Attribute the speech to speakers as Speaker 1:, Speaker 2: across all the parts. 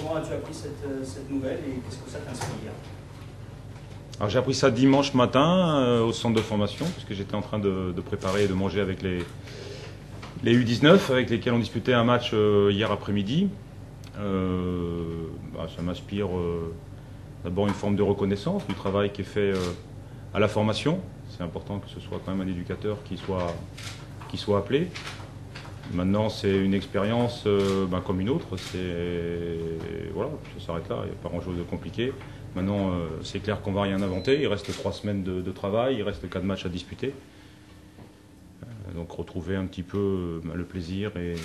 Speaker 1: comment as-tu appris cette nouvelle et qu'est-ce que ça t'inspire?
Speaker 2: Alors j'ai appris ça dimanche matin au centre de formation, puisque j'étais en train de préparer et de manger avec les U19, avec lesquels on disputait un match hier après-midi. Ça m'inspire d'abord une forme de reconnaissance du travail qui est fait à la formation. C'est important que ce soit quand même un éducateur qui soit appelé. Maintenant, c'est une expérience comme une autre. Voilà, ça s'arrête là, il n'y a pas grand-chose de compliqué. Maintenant, c'est clair qu'on ne va rien inventer. Il reste 3 semaines de travail, il reste 4 matchs à disputer. Donc retrouver un petit peu le plaisir et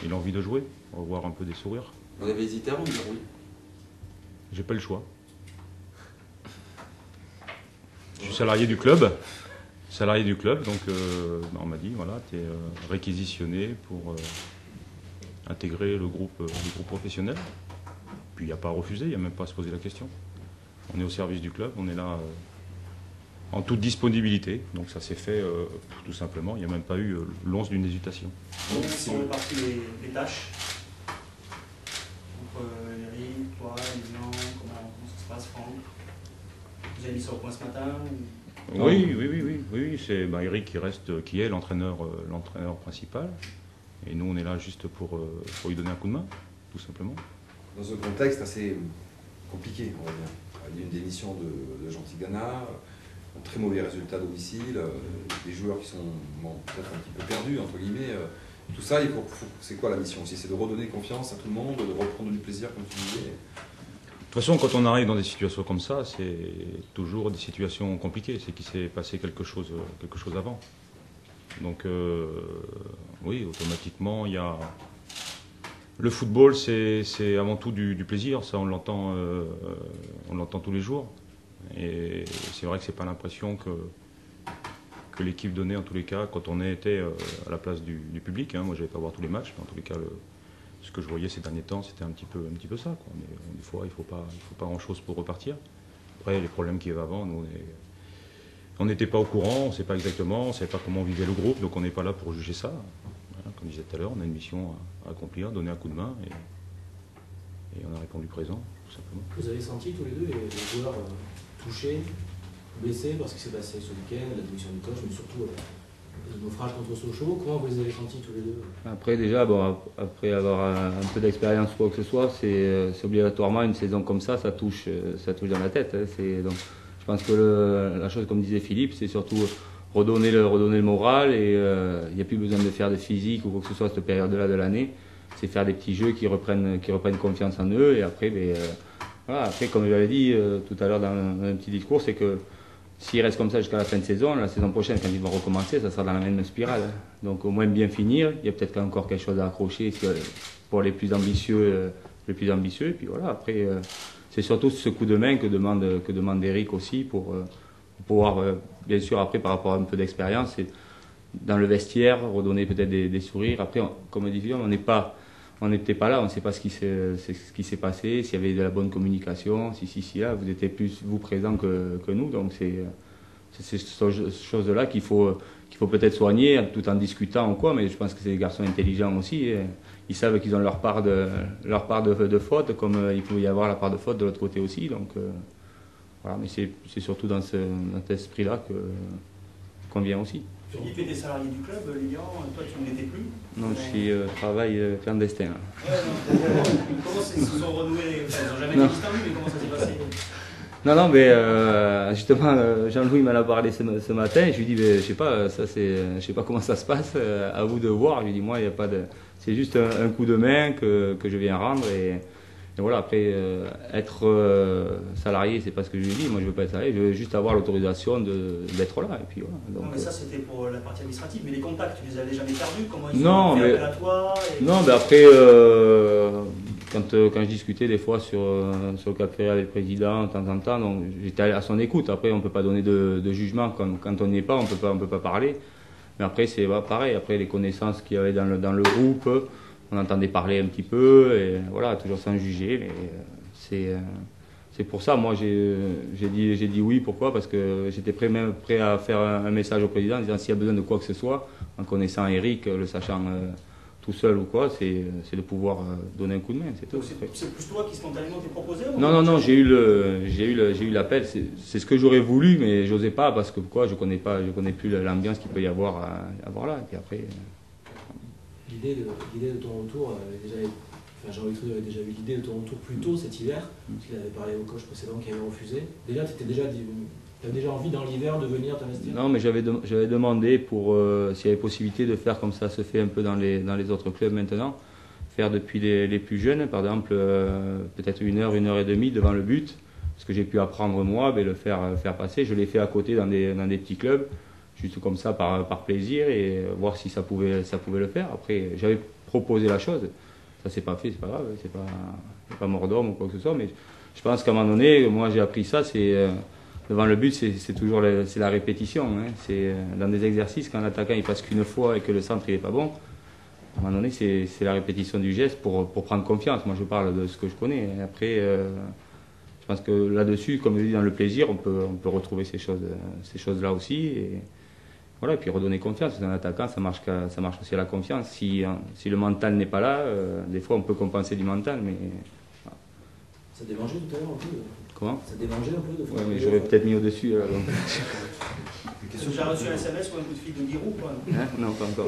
Speaker 2: l'envie de jouer, revoir un peu des sourires.
Speaker 3: Vous avez hésité avant de dire oui?
Speaker 2: J'ai pas le choix. Je suis salarié du club. Donc on m'a dit, voilà, tu es réquisitionné pour intégrer le groupe professionnel. Puis il n'y a pas à refuser, il n'y a même pas à se poser la question. On est au service du club, on est là en toute disponibilité. Donc ça s'est fait tout simplement, il n'y a même pas eu l'once d'une hésitation.
Speaker 1: Comment sont réparties les tâches entre Eric, toi, Lilian, comment ça se passe, Franck? Vous avez mis ça au point ce matin ou...
Speaker 2: Oui, c'est Eric qui est l'entraîneur principal. Et nous on est là juste pour lui donner un coup de main, tout simplement.
Speaker 3: Dans un contexte assez compliqué, on va dire. Il y a une démission de Gentil Gana, un très mauvais résultat à domicile, des joueurs qui sont peut-être un petit peu perdus, entre guillemets. Tout ça, c'est quoi la mission aussi? C'est de redonner confiance à tout le monde, de reprendre du plaisir, comme tu disais.
Speaker 2: De toute façon, quand on arrive dans des situations comme ça, c'est toujours des situations compliquées. C'est qu'il s'est passé quelque chose avant. Donc, oui, automatiquement, il y a... Le football, c'est avant tout du plaisir. Ça, on l'entend tous les jours. Et c'est vrai que c'est pas l'impression que l'équipe donnait en tous les cas quand on était à la place du public. Moi, je n'allais pas voir tous les matchs, mais en tous les cas, ce que je voyais ces derniers temps, c'était un petit peu ça, quoi. Mais des fois, il faut pas grand-chose pour repartir. Après, les problèmes qu'il y avait avant, nous, on n'était pas au courant, on ne sait pas exactement, on ne savait pas comment vivait le groupe, donc on n'est pas là pour juger ça. Voilà, comme je disais tout à l'heure, on a une mission à accomplir, donner un coup de main, et on a répondu présent, tout simplement.
Speaker 4: Vous avez senti tous les deux les joueurs touchés, blessés par ce qui s'est passé ce week-end, la démission du coach, mais surtout le naufrage contre Sochaux. Comment vous les avez sentis tous les deux?
Speaker 5: Après déjà, après avoir un peu d'expérience ou quoi que ce soit, c'est obligatoirement une saison comme ça touche dans la tête. Donc, je pense que la chose, comme disait Philippe, c'est surtout redonner le moral, et il n'y a plus besoin de faire de physique ou quoi que ce soit à cette période-là de l'année. C'est faire des petits jeux qui reprennent confiance en eux, et après, voilà, après, comme je l'avais dit tout à l'heure dans un petit discours, c'est que s'ils restent comme ça jusqu'à la fin de saison, la saison prochaine, quand ils vont recommencer, ça sera dans la même spirale. Donc au moins bien finir, il y a peut-être encore quelque chose à accrocher pour les plus ambitieux, et puis voilà, après, c'est surtout ce coup de main que demande Eric aussi pour pouvoir, bien sûr, après, par rapport à un peu d'expérience, dans le vestiaire, redonner peut-être des sourires. Après, comme dit Guillaume, on n'était pas là, on ne sait pas ce qui s'est passé, s'il y avait de la bonne communication, si là, vous étiez plus vous présent que nous, donc c'est ces choses-là qu'il faut peut-être soigner tout en discutant ou quoi, mais je pense que c'est des garçons intelligents aussi, et ils savent qu'ils ont leur part de faute, comme il peut y avoir la part de faute de l'autre côté aussi, donc voilà, mais c'est surtout dans cet esprit-là qu'on vient aussi.
Speaker 1: Tu étais salarié du club, Lilian, toi tu ne l'étais plus?
Speaker 5: Non, je suis travail clandestin.
Speaker 1: Comment ils se sont renoués? Ils n'ont jamais été distendus, mais comment ça s'est passé?
Speaker 5: Non, mais justement, Jean-Louis m'en a parlé ce matin. Je lui dis, je sais pas, je sais pas comment ça se passe. À vous de voir. Je lui dis, moi, il n'y a pas de, c'est juste un coup de main que je viens rendre, et voilà. Après, être salarié, c'est pas ce que je lui dis. Moi, je veux pas être salarié. Je veux juste avoir l'autorisation d'être là. Et puis voilà. Donc,
Speaker 1: non, mais ça, c'était pour la partie administrative. Mais les contacts, tu les avais jamais perdus? Comment ils
Speaker 5: non,
Speaker 1: sont fait
Speaker 5: mais
Speaker 1: appel à toi
Speaker 5: non, mais après. Quand je discutais des fois sur le Cap Ferré avec le président, de temps en temps, donc j'étais à son écoute. Après, on ne peut pas donner de jugement, comme quand on n'y est pas, on peut pas parler. Mais après, c'est pareil. Après, les connaissances qu'il y avait dans le groupe, on entendait parler un petit peu, et voilà, toujours sans juger. Mais c'est pour ça, moi, j'ai dit oui. Pourquoi? Parce que j'étais prêt à faire un message au président, en disant s'il y a besoin de quoi que ce soit, en connaissant Eric, le sachant tout seul ou quoi, c'est de pouvoir donner un coup de main, c'est tout.
Speaker 1: Donc c'est plus toi qui spontanément t'es proposé ou
Speaker 5: Non, j'ai eu l'appel, c'est ce que j'aurais voulu, mais j'osais pas parce que quoi, je connais plus l'ambiance qu'il peut y avoir là. Et puis après,
Speaker 4: L'idée de ton retour, Jean-Louis Trudeau avait déjà eu l'idée de ton retour plus tôt cet hiver, parce qu'il avait parlé au coach précédent qui avait refusé. Déjà, tu avais déjà envie dans l'hiver de venir t'investir?
Speaker 5: Non, mais j'avais demandé pour s'il y avait possibilité de faire comme ça se fait un peu dans les autres clubs maintenant, faire depuis les plus jeunes, par exemple, peut-être 1 heure et demie devant le but, ce que j'ai pu apprendre moi, le faire passer. Je l'ai fait à côté dans des petits clubs, juste comme ça par plaisir et voir si ça pouvait le faire. Après, j'avais proposé la chose, ça s'est pas fait, c'est pas grave, c'est pas mort d'homme ou quoi que ce soit, mais je pense qu'à un moment donné, moi j'ai appris ça, c'est devant le but, c'est toujours c'est la répétition. Hein. C'est dans des exercices, quand l'attaquant il passe qu'une fois et que le centre il est pas bon, à un moment donné, c'est la répétition du geste pour prendre confiance. Moi, je parle de ce que je connais. Et après, je pense que là-dessus, comme je dis, dans le plaisir, on peut retrouver ces choses-là aussi. Et voilà, et puis redonner confiance. C'est un attaquant, ça marche aussi à la confiance. Si le mental n'est pas là, des fois, on peut compenser du mental, mais voilà.
Speaker 4: Ça démangeait tout à l'heure un peu.
Speaker 5: Comment?
Speaker 4: Ça démangeait un peu de fois.
Speaker 5: Ouais, mais j'aurais peut-être mis au-dessus.
Speaker 1: Tu as déjà reçu un SMS ou un coup de fil de Giroud ou pas?
Speaker 5: Non, pas encore.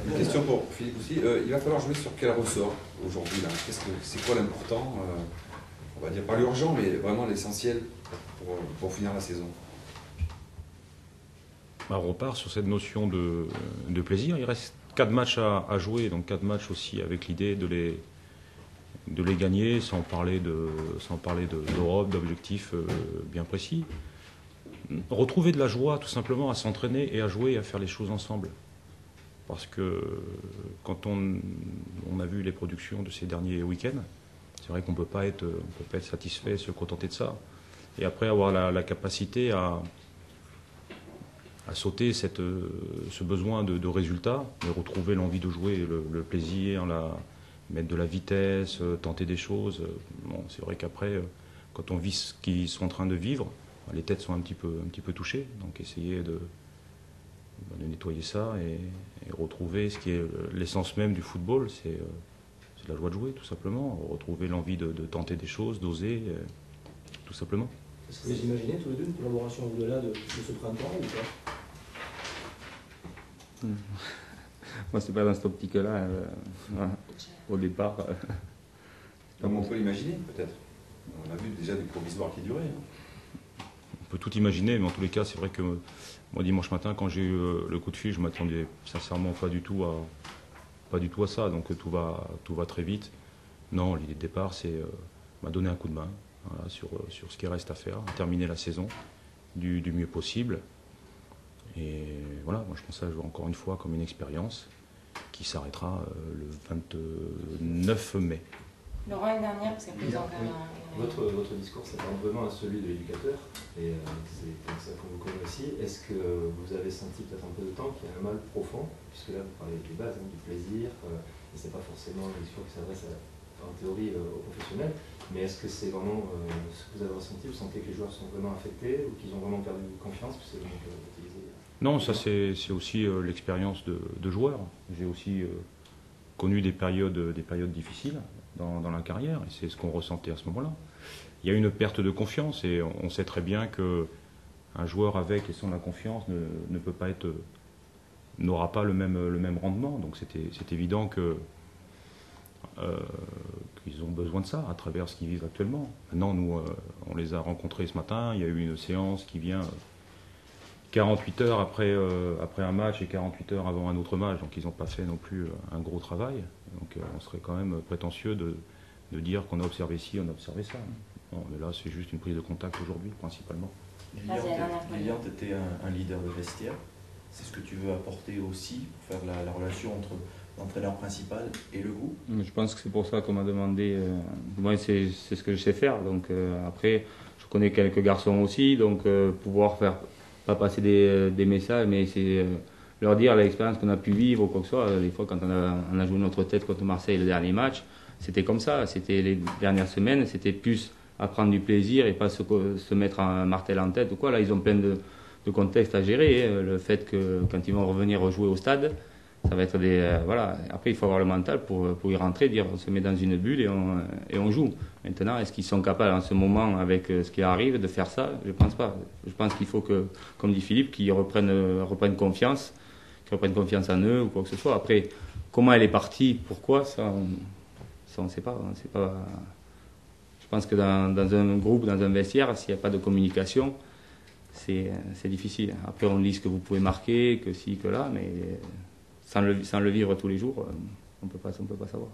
Speaker 3: Une question pour Philippe aussi. Il va falloir jouer sur quel ressort aujourd'hui là? C'est quoi l'important? On va dire pas l'urgent, mais vraiment l'essentiel pour finir la saison.
Speaker 2: On repart sur cette notion de plaisir. Il reste 4 matchs à jouer, donc 4 matchs aussi avec l'idée de les gagner sans parler d'Europe, d'objectifs bien précis. Retrouver de la joie tout simplement à s'entraîner et à jouer et à faire les choses ensemble. Parce que quand on a vu les productions de ces derniers week-ends, c'est vrai qu'on ne peut pas être satisfait, se contenter de ça. Et après avoir la capacité à sauter ce besoin de résultats, et retrouver l'envie de jouer, le plaisir, mettre de la vitesse, tenter des choses. Bon, c'est vrai qu'après, quand on vit ce qu'ils sont en train de vivre, les têtes sont un petit peu touchées. Donc essayer de nettoyer ça et retrouver ce qui est l'essence même du football, c'est la joie de jouer tout simplement. Retrouver l'envie de tenter des choses, d'oser, tout simplement.
Speaker 4: Est-ce que vous imaginez tous les deux une collaboration au-delà de ce printemps ou pas?
Speaker 5: Moi, c'est pas dans cette optique-là. Au départ.
Speaker 3: Comme on peut l'imaginer, peut-être. On a vu déjà du provisoire qui durait.
Speaker 2: On peut tout imaginer, mais en tous les cas, c'est vrai que moi, dimanche matin, quand j'ai eu le coup de fil, je m'attendais sincèrement pas du tout à ça. Donc tout va très vite. Non, l'idée de départ, c'est m'a donné un coup de main, voilà, sur ce qui reste à faire, terminer la saison du mieux possible. Et voilà, moi je pense que ça joue encore une fois comme une expérience qui s'arrêtera le 29 mai.
Speaker 6: Laurent, l'année dernière, parce qu'après ils ont quand même
Speaker 7: Votre discours s'apparente vraiment à celui de l'éducateur, et c'est comme ça qu'on vous connaît aussi. Est-ce que vous avez senti peut-être un peu de temps qu'il y a un mal profond, puisque là vous parlez des bases, du plaisir, et c'est pas forcément un discours qui s'adresse en théorie aux professionnels, mais est-ce que c'est vraiment ce que vous avez ressenti? Vous sentez que les joueurs sont vraiment affectés ou qu'ils ont vraiment perdu confiance, puisque donc utilisé.
Speaker 2: Non, ça c'est aussi l'expérience de joueur. J'ai aussi connu des périodes difficiles dans la carrière, et c'est ce qu'on ressentait à ce moment-là. Il y a une perte de confiance, et on sait très bien qu'un joueur avec et sans la confiance ne peut pas n'aura pas le même rendement. Donc c'est évident qu'ils ont besoin de ça à travers ce qu'ils vivent actuellement. Maintenant, nous, on les a rencontrés ce matin. Il y a eu une séance qui vient 48 heures après un match et 48 heures avant un autre match. Donc ils n'ont pas fait non plus un gros travail. Donc on serait quand même prétentieux de dire qu'on a observé ci, on a observé ça. Non, mais là, c'est juste une prise de contact aujourd'hui, principalement.
Speaker 8: Lilian, tu étais un leader de vestiaire. C'est ce que tu veux apporter aussi pour faire la relation entre l'entraîneur principal et le groupe?
Speaker 5: Je pense que c'est pour ça qu'on m'a demandé. Moi, c'est ce que je sais faire. Donc après, je connais quelques garçons aussi, donc pouvoir pas passer des messages, mais c'est leur dire l'expérience qu'on a pu vivre ou quoi que ce soit. Des fois, quand on a joué notre tête contre Marseille le dernier match, c'était comme ça. C'était les dernières semaines, c'était plus à prendre du plaisir et pas se mettre un martel en tête ou quoi. Là, ils ont plein de contextes à gérer. Le fait que quand ils vont revenir jouer au stade, Ça va être des voilà. Après, il faut avoir le mental pour y rentrer, dire on se met dans une bulle et on joue. Maintenant, est-ce qu'ils sont capables en ce moment, avec ce qui arrive, de faire ça? Je pense pas. Je pense qu'il faut que, comme dit Philippe, qu'ils reprennent confiance, qu'ils reprennent confiance en eux ou quoi que ce soit. Après, comment elle est partie, pourquoi, ça on ne sait pas. Je pense que dans un groupe, dans un vestiaire, s'il n'y a pas de communication, c'est difficile. Après, on lit ce que vous pouvez marquer, que ci, que là, mais sans le vivre tous les jours, on ne peut pas savoir.